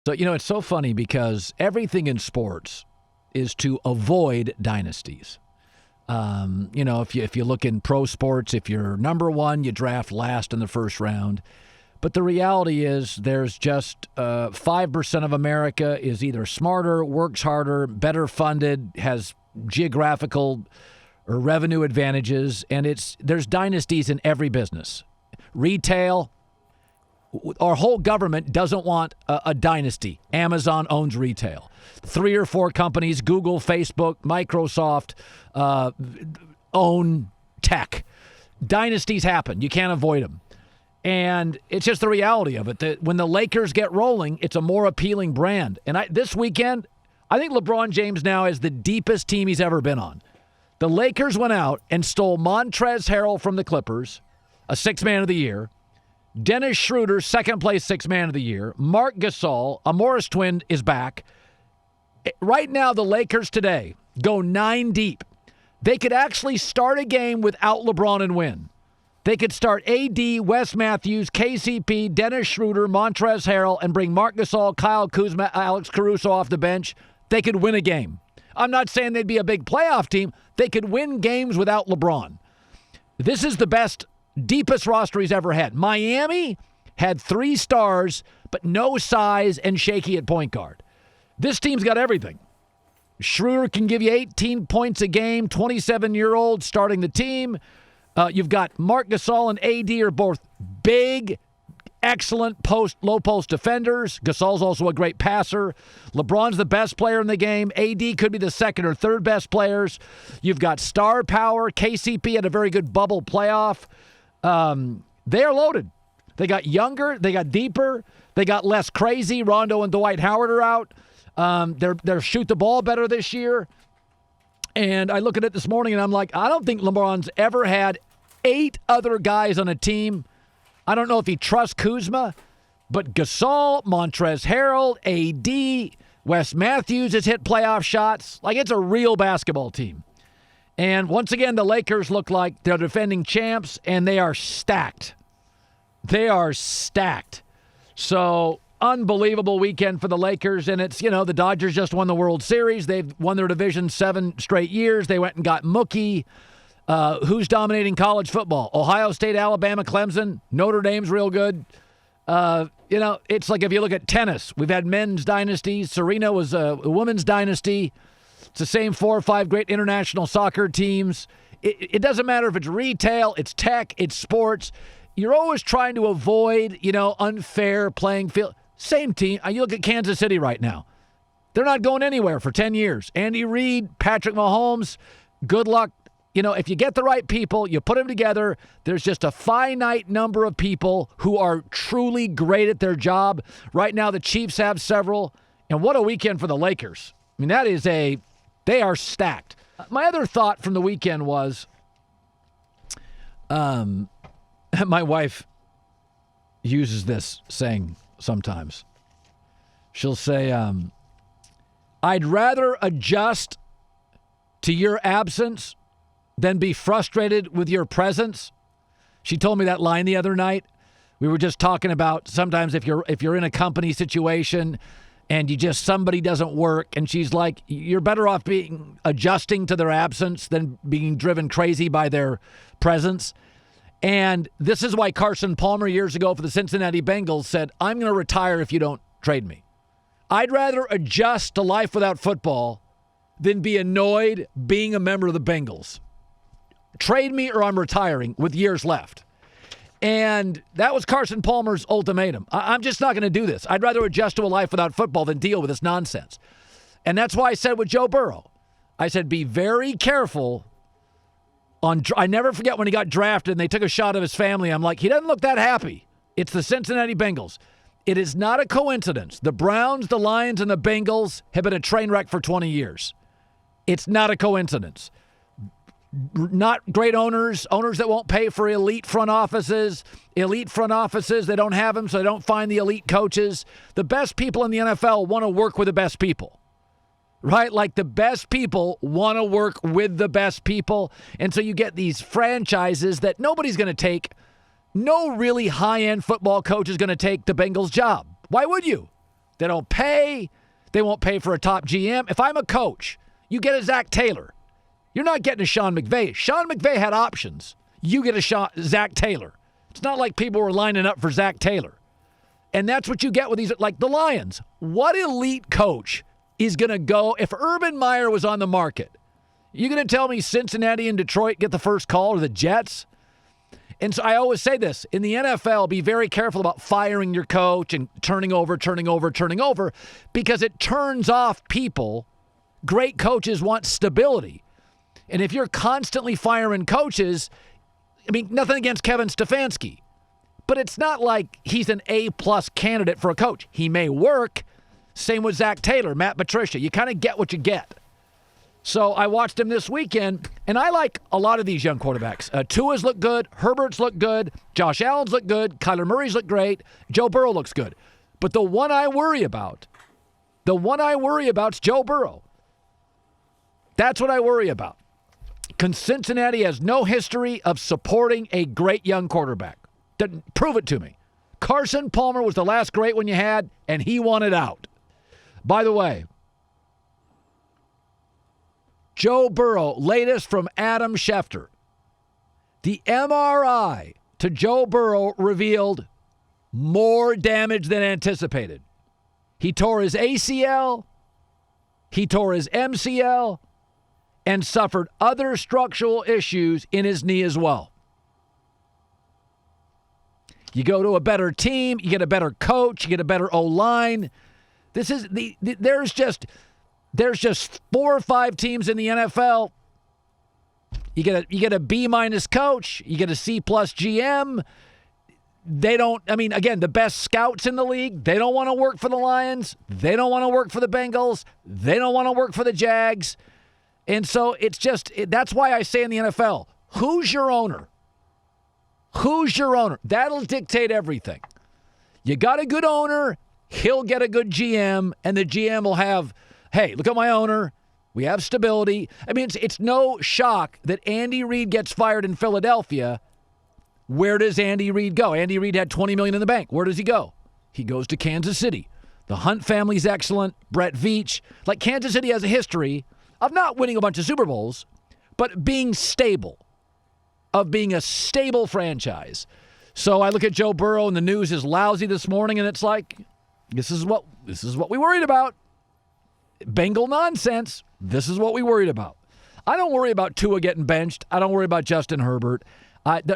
So, it's so funny because everything in sports is to avoid dynasties. If you look in pro sports, if you're number one, you draft last in the first round. But the reality is there's just 5% of America is either smarter, works harder, better funded, has geographical or revenue advantages, and there's dynasties in every business. Retail, our whole government doesn't want a dynasty. Amazon owns retail. 3 or 4 companies, Google, Facebook, Microsoft, own tech. Dynasties happen. You can't avoid them. And it's just the reality of it, that when the Lakers get rolling, it's a more appealing brand. And this weekend, I think LeBron James now is the deepest team he's ever been on. The Lakers went out and stole Montrezl Harrell from the Clippers, a Sixth Man of the Year. Dennis Schroeder, second-place Sixth Man of the Year. Marc Gasol, a Morris twin, is back. Right now, the Lakers today go 9 deep. They could actually start a game without LeBron and win. They could start AD, Wes Matthews, KCP, Dennis Schroeder, Montrezl Harrell, and bring Marc Gasol, Kyle Kuzma, Alex Caruso off the bench. They could win a game. I'm not saying they'd be a big playoff team. They could win games without LeBron. This is the best, deepest roster he's ever had. Miami had 3 stars, but no size and shaky at point guard. This team's got everything. Schroeder can give you 18 points a game, 27-year-old starting the team. You've got Marc Gasol and AD are both big, excellent low post defenders. Gasol's also a great passer. LeBron's the best player in the game. AD could be the second or third best players. You've got star power. KCP had a very good bubble playoff. They are loaded. They got younger. They got deeper. They got less crazy. Rondo and Dwight Howard are out. They're shoot the ball better this year. And I look at it this morning and I'm like, I don't think LeBron's ever had 8 other guys on a team. I don't know if he trusts Kuzma, but Gasol, Montrezl Harrell, AD, Wes Matthews has hit playoff shots. Like, it's a real basketball team. And once again, the Lakers look like they're defending champs, and they are stacked. They are stacked. So, unbelievable weekend for the Lakers, and it's, the Dodgers just won the World Series. They've won their division 7 straight years. They went and got Mookie. Who's dominating college football? Ohio State, Alabama, Clemson. Notre Dame's real good. It's like if you look at tennis, we've had men's dynasties. Serena was a women's dynasty. It's the same 4 or 5 great international soccer teams. It doesn't matter if it's retail, it's tech, it's sports. You're always trying to avoid, unfair playing field. Same team. You look at Kansas City right now. They're not going anywhere for 10 years. Andy Reid, Patrick Mahomes, good luck. If you get the right people, you put them together, there's just a finite number of people who are truly great at their job. Right now, the Chiefs have several. And what a weekend for the Lakers. I mean, they are stacked. My other thought from the weekend was, my wife uses this saying sometimes. She'll say, I'd rather adjust to your absence than be frustrated with your presence. She told me that line the other night. We were just talking about sometimes if you're in a company situation and somebody doesn't work, and she's like, you're better off adjusting to their absence than being driven crazy by their presence. And this is why Carson Palmer years ago for the Cincinnati Bengals said, I'm going to retire if you don't trade me. I'd rather adjust to life without football than be annoyed being a member of the Bengals. Trade me or I'm retiring with years left. And that was Carson Palmer's ultimatum. I'm just not going to do this. I'd rather adjust to a life without football than deal with this nonsense. And that's why I said with Joe Burrow, I said, be very careful. I never forget when he got drafted and they took a shot of his family. I'm like, he doesn't look that happy. It's the Cincinnati Bengals. It is not a coincidence. The Browns, the Lions, and the Bengals have been a train wreck for 20 years. It's not a coincidence. Not great owners that won't pay for elite front offices, they don't have them, so they don't find the elite coaches. The best people in the NFL want to work with the best people, right? Like the best people want to work with the best people. And so you get these franchises that nobody's going to take. No really high-end football coach is going to take the Bengals job. Why would you? They don't pay. They won't pay for a top GM. If I'm a coach, you get a Zach Taylor. You're not getting a Sean McVay. Sean McVay had options. You get a Zach Taylor. It's not like people were lining up for Zach Taylor. And that's what you get with these, like the Lions. What elite coach is going to go, if Urban Meyer was on the market, you going to tell me Cincinnati and Detroit get the first call, or the Jets? And so I always say this, in the NFL, be very careful about firing your coach and turning over, because it turns off people. Great coaches want stability. And if you're constantly firing coaches, I mean, nothing against Kevin Stefanski, but it's not like he's an A-plus candidate for a coach. He may work. Same with Zach Taylor, Matt Patricia. You kind of get what you get. So I watched him this weekend, and I like a lot of these young quarterbacks. Tua's look good. Herbert's look good. Josh Allen's look good. Kyler Murray's look great. Joe Burrow looks good. But the one I worry about is Joe Burrow. That's what I worry about. Cincinnati has no history of supporting a great young quarterback. Prove it to me. Carson Palmer was the last great one you had, and he wanted out. By the way, Joe Burrow, latest from Adam Schefter. The MRI to Joe Burrow revealed more damage than anticipated. He tore his ACL, he tore his MCL, and suffered other structural issues in his knee as well. You go to a better team, you get a better coach, you get a better O-line. There's just 4 or 5 teams in the NFL. You get a B- coach, you get a C+ GM. They don't, I mean, again, the best scouts in the league, they don't want to work for the Lions. They don't want to work for the Bengals. They don't want to work for the Jags. And so that's why I say in the NFL, who's your owner? Who's your owner? That'll dictate everything. You got a good owner, he'll get a good GM, and the GM will have, hey, look at my owner. We have stability. I mean, it's no shock that Andy Reid gets fired in Philadelphia. Where does Andy Reid go? Andy Reid had $20 million in the bank. Where does he go? He goes to Kansas City. The Hunt family's excellent. Brett Veach. Like, Kansas City has a history of not winning a bunch of Super Bowls, but being stable, of being a stable franchise. So I look at Joe Burrow, and the news is lousy this morning, and it's like, this is what we worried about. Bengal nonsense. This is what we worried about. I don't worry about Tua getting benched. I don't worry about Justin Herbert.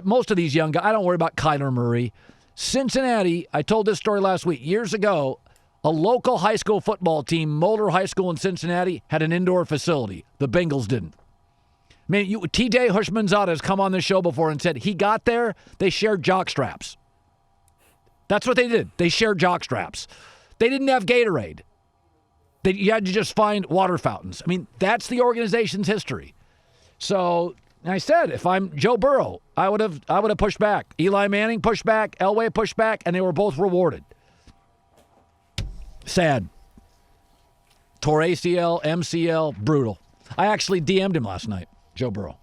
Most of these young guys, I don't worry about Kyler Murray. Cincinnati, I told this story last week. Years ago, a local high school football team, Mulder High School in Cincinnati, had an indoor facility. The Bengals didn't. I mean, T.J. Hushmanzada has come on this show before and said he got there, they shared jock straps. That's what they did. They shared jock straps. They didn't have Gatorade. You had to just find water fountains. I mean, that's the organization's history. So I said, if I'm Joe Burrow, I would have pushed back. Eli Manning pushed back. Elway pushed back, and they were both rewarded. Sad. Tore ACL, MCL, brutal. I actually DM'd him last night, Joe Burrow.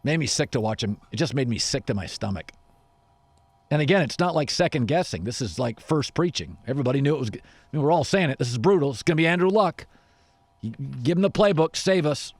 Made me sick to watch him. It just made me sick to my stomach. And again, it's not like second guessing. This is like first preaching. Everybody knew it was. I mean, we're all saying it. This is brutal. It's going to be Andrew Luck. You give him the playbook. Save us.